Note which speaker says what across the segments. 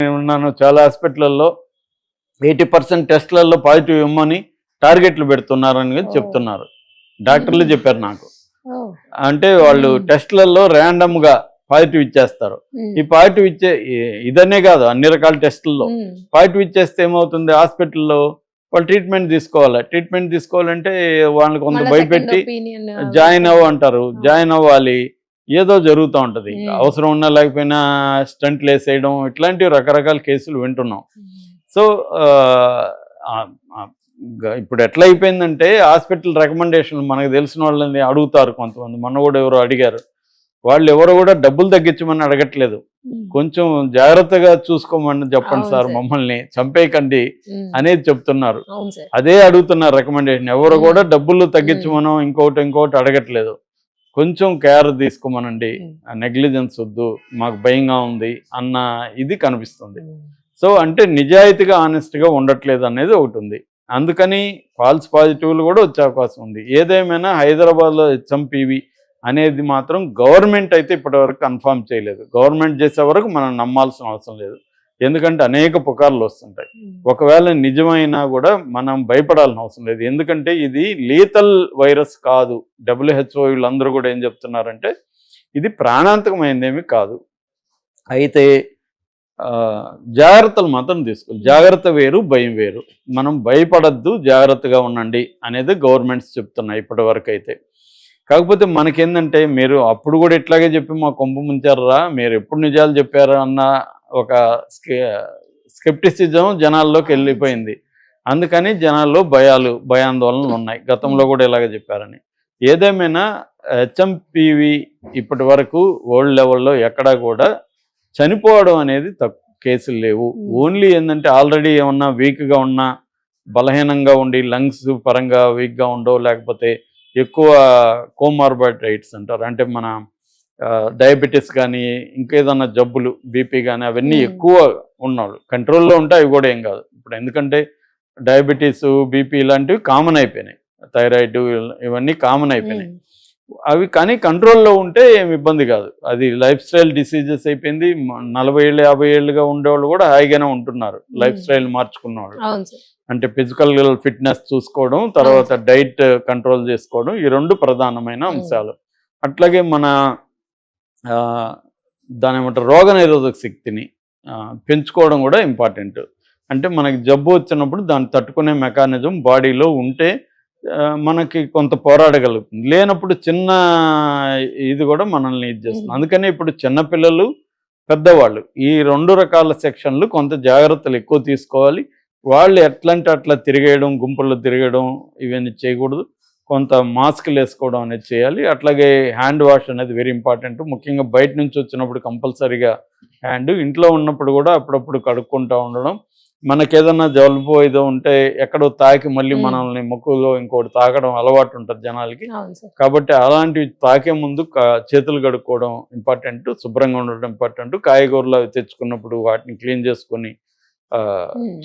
Speaker 1: నేనున్నాను చాలా హాస్పిటల్లో 80% టెస్ట్లలో పాజిటివ్ ఇమ్మని టార్గెట్లు పెడుతున్నారని చెప్తున్నారు. డాక్టర్లు చెప్పారు నాకు. అంటే వాళ్ళు టెస్ట్లలో ర్యాండమ్గా పాజిటివ్ ఇచ్చేస్తారు. ఈ పాజిటివ్ ఇదనే కాదు, అన్ని రకాల టెస్టుల్లో పాజిటివ్ ఇచ్చేస్తే ఏమవుతుంది, హాస్పిటల్లో వాళ్ళు ట్రీట్మెంట్ తీసుకోవాలంటే వాళ్ళని కొంత భయపెట్టి జాయిన్ అంటారు. జాయిన్ అవ్వాలి, ఏదో జరుగుతూ ఉంటుంది. అవసరం ఉన్నా లేకపోయినా స్టంట్లు వేసేయడం, ఇట్లాంటివి రకరకాల కేసులు వింటున్నాం. సో ఇప్పుడు ఎట్లా అయిపోయిందంటే హాస్పిటల్ రికమెండేషన్లు మనకు తెలిసిన వాళ్ళని అడుగుతారు కొంతమంది. మొన్న కూడా ఎవరో అడిగారు, వాళ్ళు ఎవరు కూడా డబ్బులు తగ్గించమని అడగట్లేదు, కొంచెం జాగ్రత్తగా చూసుకోమని చెప్పండి సార్, మమ్మల్ని చంపేయకండి అనేది చెప్తున్నారు. అదే అడుగుతున్నారు రికమెండేషన్. ఎవరు కూడా డబ్బులు తగ్గించమనో ఇంకోటి అడగట్లేదు, కొంచెం కేర్ తీసుకోమనండి, నెగ్లిజెన్స్ వద్దు, మాకు భయంగా ఉంది అన్న ఇది కనిపిస్తుంది. సో అంటే నిజాయితీగా ఆనెస్ట్గా ఉండట్లేదు అనేది ఒకటి ఉంది. అందుకని ఫాల్స్ పాజిటివ్లు కూడా వచ్చే అవకాశం ఉంది. ఏదేమైనా హైదరాబాద్లో HMPV అనేది మాత్రం గవర్నమెంట్ అయితే ఇప్పటివరకు కన్ఫర్మ్ చేయలేదు. గవర్నమెంట్ చేసే వరకు మనం నమ్మాల్సిన అవసరం లేదు, ఎందుకంటే అనేక పుకార్లు వస్తుంటాయి. ఒకవేళ నిజమైనా కూడా మనం భయపడాల్సిన అవసరం లేదు, ఎందుకంటే ఇది లీతల్ వైరస్ కాదు. WHO వీళ్ళందరూ కూడా ఏం చెప్తున్నారంటే ఇది ప్రాణాంతకమైనదేమీ కాదు. అయితే జాగ్రత్తలు మాత్రం తీసుకోవాలి. జాగ్రత్త వేరు, భయం వేరు. మనం భయపడద్దు, జాగ్రత్తగా ఉండండి అనేది గవర్నమెంట్స్ చెప్తున్నాయి ఇప్పటి వరకు అయితే. కాకపోతే మనకేందంటే, మీరు అప్పుడు కూడా ఇట్లాగే చెప్పి మా కొంప ముంచారా, మీరు ఎప్పుడు నిజాలు చెప్పారా అన్న ఒక స్కెప్టిసిజం జనాల్లోకి వెళ్ళిపోయింది. అందుకని జనాల్లో భయాందోళనలు ఉన్నాయి, గతంలో కూడా ఇలాగే చెప్పారని. ఏదేమైనా HMPV ఇప్పటి వరకు వరల్డ్ లెవెల్లో ఎక్కడా కూడా చనిపోవడం అనేది తక్కువ కేసులు లేవు. ఓన్లీ ఏంటంటే ఆల్రెడీ ఏమన్నా వీక్గా ఉన్నా, బలహీనంగా ఉండి లంగ్స్ పరంగా వీక్గా ఉండో, లేకపోతే ఎక్కువ కోమార్బిడిటీస్ అంటారు, అంటే మన డయాబెటీస్ కానీ ఇంకేదన్నా జబ్బులు, బీపీ కానీ అవన్నీ ఎక్కువ ఉన్నాడు. కంట్రోల్లో ఉంటే అవి కూడా ఏం కాదు ఇప్పుడు, ఎందుకంటే డయాబెటీస్, బీపీ ఇలాంటివి కామన్ అయిపోయినాయి, థైరాయిడ్ ఇవన్నీ కామన్ అయిపోయినాయి. అవి కానీ కంట్రోల్లో ఉంటే ఏమి ఇబ్బంది కాదు. అది లైఫ్ స్టైల్ డిసీజెస్ అయిపోయింది. 40 ఏళ్ళు 50 ఏళ్ళుగా ఉండేవాళ్ళు కూడా హాయిగానే ఉంటున్నారు, లైఫ్ స్టైల్ మార్చుకున్న వాళ్ళు. అంటే ఫిజికల్ ఫిట్నెస్ చూసుకోవడం, తర్వాత డైట్ కంట్రోల్ చేసుకోవడం, ఈ రెండు ప్రధానమైన అంశాలు. అట్లాగే మన దాని ఏమంటారు, రోగనిరోధక శక్తిని పెంచుకోవడం కూడా ఇంపార్టెంట్. అంటే మనకి జబ్బు వచ్చినప్పుడు దాన్ని తట్టుకునే మెకానిజం బాడీలో ఉంటే మనకి కొంత పోరాడగలుగుతుంది. లేనప్పుడు చిన్న ఇది కూడా మనల్ని ఇది చేస్తుంది. అందుకని ఇప్పుడు చిన్నపిల్లలు, పెద్దవాళ్ళు ఈ 2 రకాల సెక్షన్లు కొంత జాగ్రత్తలు ఎక్కువ తీసుకోవాలి. వాళ్ళు ఎట్లంటే అట్లా తిరిగేయడం, గుంపుల్లో తిరగడం ఇవన్నీ చేయకూడదు. కొంత మాస్క్లు వేసుకోవడం అనేది చేయాలి. అట్లాగే హ్యాండ్ వాష్ అనేది వెరీ ఇంపార్టెంట్. ముఖ్యంగా బయట నుంచి వచ్చినప్పుడు కంపల్సరీగా హ్యాండ్, ఇంట్లో ఉన్నప్పుడు కూడా అప్పుడప్పుడు కడుక్కుంటూ ఉండడం. మనకేదన్నా జలుబు ఏదో ఉంటే ఎక్కడో తాకి మళ్ళీ మనల్ని ముక్కులో ఇంకోటి తాకడం అలవాటు ఉంటుంది జనాలకి. కాబట్టి అలాంటివి తాకే ముందు చేతులు కడుక్కోవడం ఇంపార్టెంట్, శుభ్రంగా ఉండడం ఇంపార్టెంట్. కాయగూరలు అవి తెచ్చుకున్నప్పుడు వాటిని క్లీన్ చేసుకొని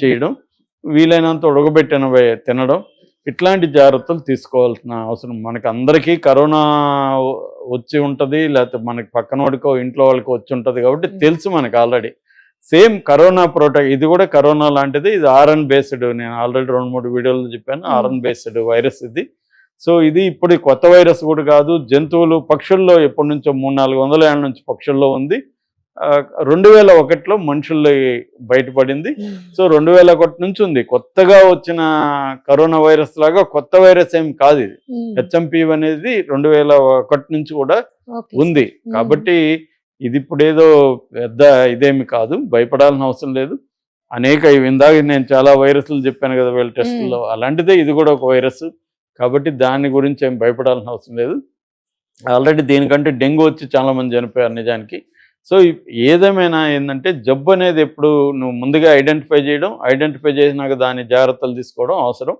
Speaker 1: చేయడం, వీలైనంత ఉడకబెట్టినవి తినడం, ఇట్లాంటి జాగ్రత్తలు తీసుకోవాల్సిన అవసరం. మనకి అందరికీ కరోనా వచ్చి ఉంటుంది, లేకపోతే మనకి పక్కన వాడికో ఇంట్లో వాళ్ళకో వచ్చి ఉంటుంది కాబట్టి తెలుసు మనకి ఆల్రెడీ. సేమ్ కరోనా ఇది కూడా కరోనా లాంటిది. ఇది RN బేస్డ్, నేను ఆల్రెడీ 2-3 వీడియోలు చెప్పాను, RN బేస్డ్ వైరస్ ఇది. సో ఇది ఇప్పుడు కొత్త వైరస్ కూడా కాదు. జంతువులు, పక్షుల్లో ఎప్పటి నుంచో 300-400 ఏళ్ళ నుంచి పక్షుల్లో ఉంది. 2001లో మనుషుల్లో బయటపడింది. సో 2001 నుంచి ఉంది. కొత్తగా వచ్చిన కరోనా వైరస్ లాగా కొత్త వైరస్ ఏం కాదు ఇది. HMPV అనేది 2001 నుంచి కూడా ఉంది. కాబట్టి ఇది ఇప్పుడు ఏదో పెద్ద ఇదేమి కాదు, భయపడాల్సిన అవసరం లేదు. అనేక ఇందాక నేను చాలా వైరస్లు చెప్పాను కదా వీళ్ళ టెస్టుల్లో, అలాంటిదే ఇది కూడా ఒక వైరస్. కాబట్టి దాని గురించి ఏం భయపడాల్సిన అవసరం లేదు. ఆల్రెడీ దీనికంటే డెంగ్యూ వచ్చి చాలామంది చనిపోయారు నిజానికి. సో ఏదేమైనా ఏంటంటే జబ్బు అనేది ఎప్పుడు నువ్వు ముందుగా ఐడెంటిఫై చేసినాక దాని జాగ్రత్తలు తీసుకోవడం అవసరం.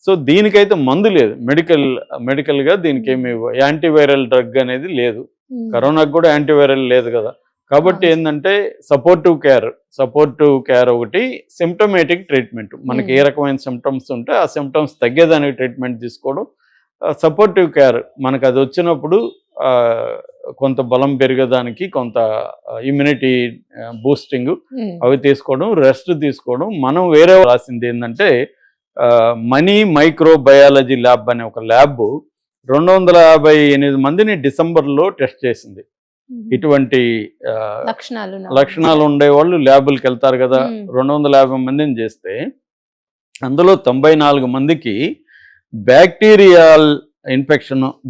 Speaker 1: సో దీనికైతే మందు లేదు, మెడికల్గా దీనికి ఏమి యాంటీవైరల్ డ్రగ్ అనేది లేదు. కరోనాకు కూడా యాంటీవైరల్ లేదు కదా. కాబట్టి ఏంటంటే సపోర్టివ్ కేర్ ఒకటి, సిమ్టమేటిక్ ట్రీట్మెంట్. మనకి ఏ రకమైన సిమ్టమ్స్ ఉంటే ఆ సిమ్టమ్స్ తగ్గేదానికి ట్రీట్మెంట్ తీసుకోవడం, సపోర్టివ్ కేర్ మనకు అది వచ్చినప్పుడు కొంత బలం పెరిగేదానికి కొంత ఇమ్యూనిటీ బూస్టింగ్ అవి తీసుకోవడం, రెస్ట్ తీసుకోవడం. మనం వేరే రాసింది ఏంటంటే మనీ మైక్రో బయాలజీ ల్యాబ్ అనే ఒక ల్యాబ్ 258 మందిని డిసెంబర్లో టెస్ట్ చేసింది. ఇటువంటి లక్షణాలు ఉండేవాళ్ళు ల్యాబులకి వెళ్తారు కదా, 250 మందిని చేస్తే అందులో 94 మందికి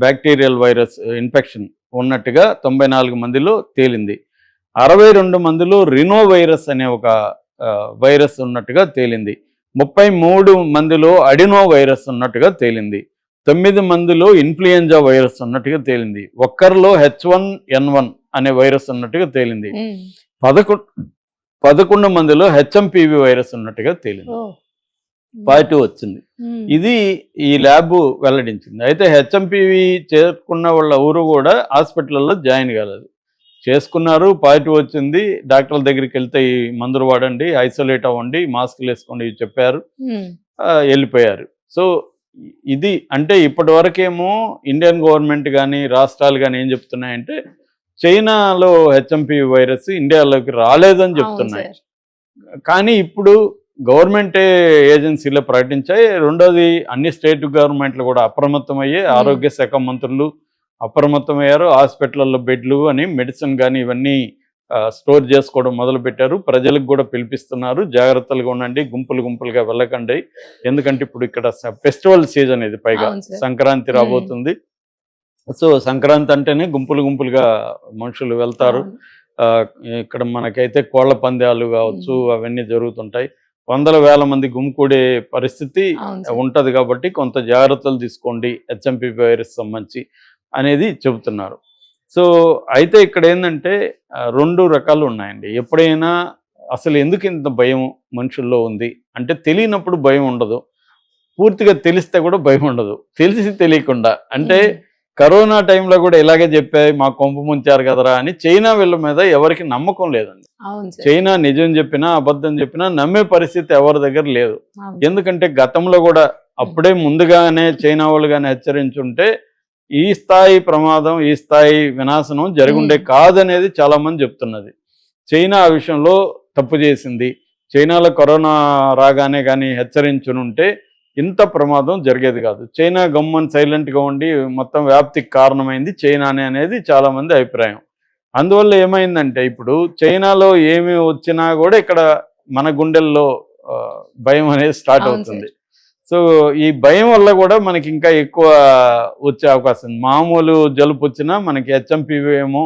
Speaker 1: బ్యాక్టీరియల్ వైరస్ ఇన్ఫెక్షన్ ఉన్నట్టుగా 94 మందిలో తేలింది. 62 మందిలో రినో వైరస్ అనే ఒక వైరస్ ఉన్నట్టుగా తేలింది. 33 మందిలో అడినో వైరస్ ఉన్నట్టుగా తేలింది. 9 మందిలో ఇన్ఫ్లుయెంజా వైరస్ ఉన్నట్టుగా తేలింది. ఒక్కరిలో H1N1 అనే వైరస్ ఉన్నట్టుగా తేలింది. 11 మందిలో HMPV వైరస్ ఉన్నట్టుగా తేలింది. పాజిటివ్ వచ్చింది. ఇది ఈ ల్యాబ్ వెల్లడించింది. అయితే HMPV చేసుకున్న వాళ్ళ ఊరు కూడా హాస్పిటల్లో జాయిన్ కాలేదు. చేసుకున్నారు, పాజిటివ్ వచ్చింది. డాక్టర్ల దగ్గరికి వెళ్తే ఈ మందులు వాడండి, ఐసోలేట్ అవ్వండి, మాస్కులు వేసుకోండి చెప్పారు, వెళ్ళిపోయారు. సో ఇది అంటే ఇప్పటి వరకేమో ఇండియన్ గవర్నమెంట్ కానీ రాష్ట్రాలు కానీ ఏం చెప్తున్నాయంటే చైనాలో HMPV వైరస్ ఇండియాలోకి రాలేదని చెప్తున్నాయి. కానీ ఇప్పుడు గవర్నమెంట్ ఏజెన్సీలో ప్రకటించాయి. రెండోది అన్ని స్టేట్ గవర్నమెంట్లు కూడా అప్రమత్తమయ్యే, ఆరోగ్య శాఖ మంత్రులు అప్రమత్తమయ్యారు. హాస్పిటల్లో బెడ్లు అని మెడిసిన్ కానీ ఇవన్నీ స్టోర్ చేసుకోవడం మొదలుపెట్టారు. ప్రజలకు కూడా పిలిపిస్తున్నారు, జాగ్రత్తలుగా ఉండండి, గుంపులుగా వెళ్ళకండి. ఎందుకంటే ఇప్పుడు ఇక్కడ ఫెస్టివల్ సీజన్ ఇది, పైగా సంక్రాంతి రాబోతుంది. సో సంక్రాంతి అంటేనే గుంపులుగా మనుషులు వెళ్తారు. ఇక్కడ మనకైతే కోళ్ల పందాలు కావచ్చు అవన్నీ జరుగుతుంటాయి. వందల వేల మంది గుమికూడే పరిస్థితి ఉంటుంది. కాబట్టి కొంత జాగ్రత్తలు తీసుకోండి HMPV వైరస్ సంబంధించి అనేది చెబుతున్నారు. సో అయితే ఇక్కడ ఏంటంటే 2 రకాలు ఉన్నాయండి. ఎప్పుడైనా అసలు ఎందుకు ఇంత భయం మనుషుల్లో ఉంది అంటే తెలియనప్పుడు భయం ఉండదు, పూర్తిగా తెలిస్తే కూడా భయం ఉండదు. తెలిసి తెలియకుండా అంటే కరోనా టైంలో కూడా ఇలాగే చెప్పాయి, మా కొంప ముంచారు కదరా అని చైనా వీళ్ళ మీద ఎవరికి నమ్మకం లేదండి. చైనా నిజం చెప్పినా అబద్ధం చెప్పినా నమ్మే పరిస్థితి ఎవరి దగ్గర లేదు. ఎందుకంటే గతంలో కూడా అప్పుడే ముందుగానే చైనా వాళ్ళు కానీ హెచ్చరించుంటే ఈ స్థాయి ప్రమాదం, ఈ స్థాయి వినాశనం జరుగుండే కాదనేది చాలా మంది చెప్తున్నది. చైనా ఆ విషయంలో తప్పు చేసింది. చైనాలో కరోనా రాగానే కానీ హెచ్చరించునుంటే ఇంత ప్రమాదం జరిగేది కాదు. చైనా గమ్మన్ సైలెంట్గా ఉండి మొత్తం వ్యాప్తికి కారణమైంది చైనానే అనేది చాలామంది అభిప్రాయం. అందువల్ల ఏమైందంటే ఇప్పుడు చైనాలో ఏమి వచ్చినా కూడా ఇక్కడ మన గుండెల్లో భయం అనేది స్టార్ట్ అవుతుంది. సో ఈ భయం వల్ల కూడా మనకి ఇంకా ఎక్కువ వచ్చే అవకాశం. మామూలు జలుబు వచ్చినా మనకి HMPV ఏమో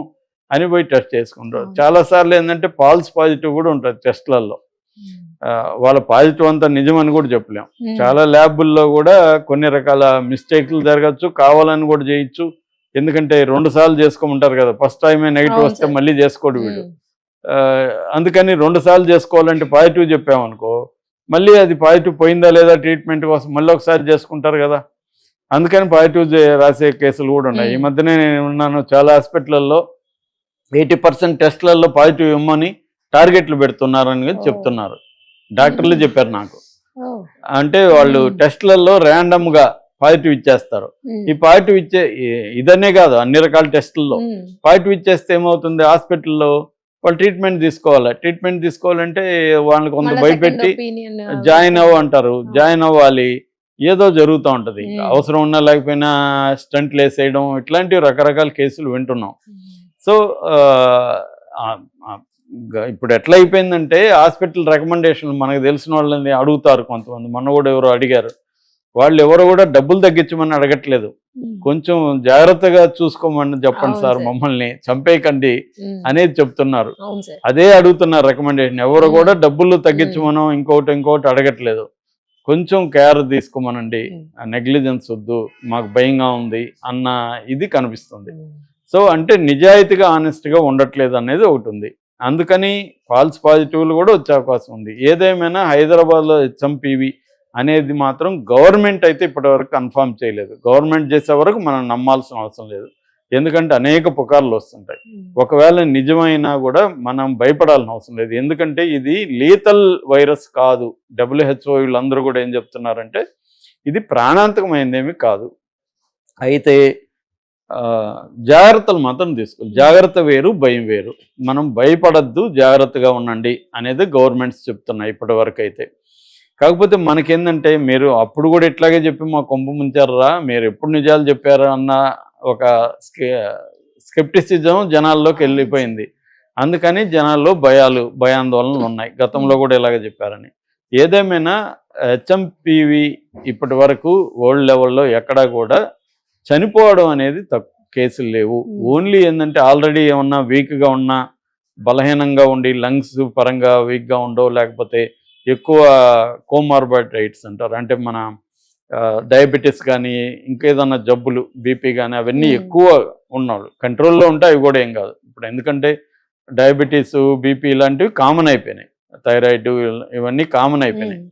Speaker 1: అని పోయి టెస్ట్ చేసుకుంటారు. చాలాసార్లు ఏంటంటే ఫాల్స్ పాజిటివ్ కూడా ఉంటుంది టెస్ట్లలో. వాళ్ళ పాజిటివ్ అంతా నిజమని కూడా చెప్పలేం. చాలా ల్యాబుల్లో కూడా కొన్ని రకాల మిస్టేక్లు జరగచ్చు, కావాలని కూడా చేయొచ్చు. ఎందుకంటే 2 సార్లు చేసుకోమంటారు కదా, ఫస్ట్ టైమే నెగిటివ్ వస్తే మళ్ళీ చేసుకోడు వీడు. అందుకని 2 సార్లు చేసుకోవాలంటే పాజిటివ్ చెప్పామనుకో మళ్ళీ అది పాజిటివ్ పోయిందా లేదా ట్రీట్మెంట్ కోసం మళ్ళీ ఒకసారి చేసుకుంటారు కదా. అందుకని పాజిటివ్ రాసే కేసులు కూడా ఉన్నాయి. ఈ మధ్యనే నేను ఉన్నాను, చాలా హాస్పిటల్లో 80% టెస్ట్లలో పాజిటివ్ ఇమ్మని టార్గెట్లు పెడుతున్నారని చెప్తున్నారు. డాక్టర్లు చెప్పారు నాకు. అంటే వాళ్ళు టెస్ట్లలో ర్యాండమ్గా పాజిటివ్ ఇచ్చేస్తారు. ఈ పాజిటివ్ ఇదనే కాదు, అన్ని రకాల టెస్టుల్లో పాజిటివ్ ఇచ్చేస్తే ఏమవుతుంది, హాస్పిటల్లో వాళ్ళు ట్రీట్మెంట్ తీసుకోవాలంటే వాళ్ళని కొంత భయపెట్టి జాయిన్ అంటారు. జాయిన్ అవ్వాలి, ఏదో జరుగుతూ ఉంటుంది. అవసరం ఉన్నా లేకపోయినా స్టంట్లు వేసేయడం, ఇట్లాంటివి రకరకాల కేసులు వింటున్నాం. సో ఇప్పుడు ఎట్లా అయిపోయిందంటే హాస్పిటల్ రికమెండేషన్లు మనకు తెలిసిన వాళ్ళని అడుగుతారు కొంతమంది. మొన్న కూడా ఎవరో అడిగారు, వాళ్ళు ఎవరు కూడా డబ్బులు తగ్గించమని అడగట్లేదు, కొంచెం జాగ్రత్తగా చూసుకోమని చెప్పండి సార్, మమ్మల్ని చంపేయకండి అనేది చెప్తున్నారు. అదే అడుగుతున్నారు రికమెండేషన్. ఎవరు కూడా డబ్బులు తగ్గించమనో ఇంకోటి అడగట్లేదు. కొంచెం కేర్ తీసుకోమనండి, నెగ్లిజెన్స్ వద్దు, మాకు భయంగా ఉంది అన్న ఇది కనిపిస్తుంది. సో అంటే నిజాయితీగా ఆనెస్ట్గా ఉండట్లేదు అనేది ఒకటి ఉంది. అందుకని ఫాల్స్ పాజిటివ్లు కూడా వచ్చే అవకాశం ఉంది. ఏదేమైనా హైదరాబాద్లో HMPV అనేది మాత్రం గవర్నమెంట్ అయితే ఇప్పటివరకు కన్ఫర్మ్ చేయలేదు. గవర్నమెంట్ చేసే వరకు మనం నమ్మాల్సిన అవసరం లేదు. ఎందుకంటే అనేక పుకార్లు వస్తుంటాయి. ఒకవేళ నిజమైనా కూడా మనం భయపడాల్సిన అవసరం లేదు. ఎందుకంటే ఇది లీతల్ వైరస్ కాదు. WHO వీళ్ళందరూ కూడా ఏం చెప్తున్నారంటే ఇది ప్రాణాంతకమైనదేమీ కాదు. అయితే జాగ్రత్తలు మాత్రం తీసుకోవాలి. జాగ్రత్త వేరు, భయం వేరు. మనం భయపడద్దు, జాగ్రత్తగా ఉండండి అనేది గవర్నమెంట్స్ చెప్తున్నాయి ఇప్పటి వరకు అయితే. కాకపోతే మనకేందంటే మీరు అప్పుడు కూడా ఇట్లాగే చెప్పి మా కొంప ముంచారా, మీరు ఎప్పుడు నిజాలు చెప్పారా అన్న ఒక స్కెప్టిసిజం జనాల్లోకి వెళ్ళిపోయింది. అందుకని జనాల్లో భయాందోళనలు ఉన్నాయి. గతంలో కూడా ఇలాగే చెప్పారని. ఏదేమైనా హెచ్ఎంపివి ఇప్పటి వరకు వరల్డ్ లెవెల్లో ఎక్కడా కూడా చనిపోవడం అనేది తక్కువ కేసులు లేవు. ఓన్లీ ఏంటంటే ఆల్రెడీ ఏమన్నా వీక్గా ఉన్నా, బలహీనంగా ఉండి లంగ్స్ పరంగా వీక్గా ఉండో, లేకపోతే ఎక్కువ కోమార్బైడైట్స్ అంటారు, అంటే మన డయాబెటీస్ కానీ ఇంకేదన్నా జబ్బులు బీపీ కానీ అవన్నీ ఎక్కువ ఉన్నవాళ్ళు కంట్రోల్లో ఉంటే అవి కూడా ఏం కాదు. ఇప్పుడు ఎందుకంటే డయాబెటీస్, బీపీ ఇలాంటివి కామన్ అయిపోయినాయి, థైరాయిడ్ ఇవన్నీ కామన్ అయిపోయినాయి.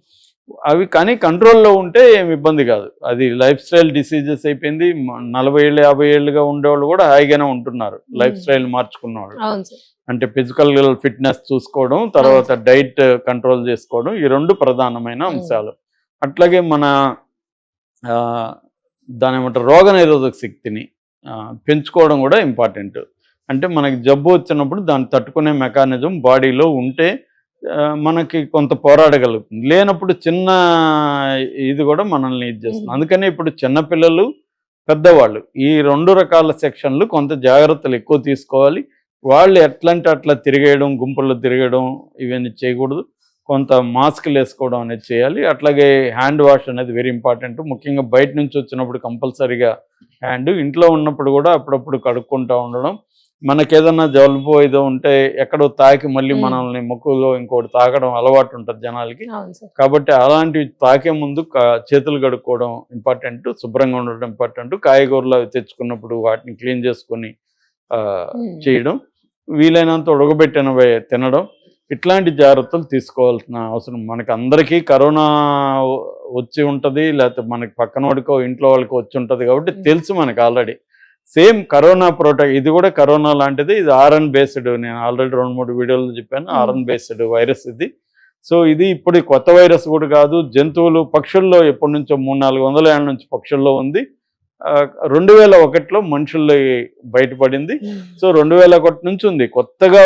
Speaker 1: అవి కానీ కంట్రోల్లో ఉంటే ఏమి ఇబ్బంది కాదు. అది లైఫ్ స్టైల్ డిసీజెస్ అయిపోయింది. 40 ఏళ్ళు 50 ఏళ్ళుగా ఉండేవాళ్ళు కూడా హాయిగానే ఉంటున్నారు, లైఫ్ స్టైల్ మార్చుకున్న వాళ్ళు. అంటే ఫిజికల్ ఫిట్నెస్ చూసుకోవడం, తర్వాత డైట్ కంట్రోల్ చేసుకోవడం, ఈ 2 ప్రధానమైన అంశాలు. అట్లాగే మన దాని ఏమంటారు రోగనిరోధక శక్తిని పెంచుకోవడం కూడా ఇంపార్టెంట్. అంటే మనకి జబ్బు వచ్చినప్పుడు దాన్ని తట్టుకునే మెకానిజం బాడీలో ఉంటే మనకి కొంత పోరాడగలుగుతుంది. లేనప్పుడు చిన్న ఇది కూడా మనల్ని ఇది చేస్తుంది. అందుకని ఇప్పుడు చిన్నపిల్లలు, పెద్దవాళ్ళు ఈ 2 రకాల సెక్షన్లు కొంత జాగ్రత్తలు ఎక్కువ తీసుకోవాలి. వాళ్ళు ఎట్లంటే అట్లా తిరిగేయడం, గుంపుల్లో తిరగడం ఇవన్నీ చేయకూడదు. కొంత మాస్క్లు వేసుకోవడం అనేది చేయాలి. అట్లాగే హ్యాండ్ వాష్ అనేది వెరీ ఇంపార్టెంట్. ముఖ్యంగా బయట నుంచి వచ్చినప్పుడు కంపల్సరీగా హ్యాండ్, ఇంట్లో ఉన్నప్పుడు కూడా అప్పుడప్పుడు కడుక్కుంటూ ఉండడం. మనకేదన్నా జలుబు ఏదో ఉంటే ఎక్కడో తాకి మళ్ళీ మనల్ని ముక్కులో ఇంకోటి తాకడం అలవాటు ఉంటుంది జనాలకి. కాబట్టి అలాంటివి తాకే ముందు చేతులు కడుక్కోవడం ఇంపార్టెంట్, శుభ్రంగా ఉండడం ఇంపార్టెంట్. కాయగూరలు అవి తెచ్చుకున్నప్పుడు వాటిని క్లీన్ చేసుకొని చేయడం, వీలైనంత ఉడకబెట్టినవి తినడం, ఇట్లాంటి జాగ్రత్తలు తీసుకోవాల్సిన అవసరం. మనకి అందరికీ కరోనా వచ్చి ఉంటుంది, లేకపోతే మనకి పక్కన వాడికో ఇంట్లో వాళ్ళకో వచ్చి ఉంటుంది కాబట్టి తెలుసు మనకి ఆల్రెడీ. సేమ్ కరోనా ఇది కూడా కరోనా లాంటిది. ఇది ఆర్ఎన్ బేస్డ్, నేను ఆల్రెడీ 2-3 వీడియోలు చెప్పాను, ఆర్ఎన్ బేస్డ్ వైరస్ ఇది. సో ఇది ఇప్పుడు కొత్త వైరస్ కూడా కాదు. జంతువులు, పక్షుల్లో ఎప్పటి నుంచో 300-400 ఏళ్ళ నుంచి పక్షుల్లో ఉంది. 2001లో మనుషుల్లో బయటపడింది. సో 2001 నుంచి ఉంది. కొత్తగా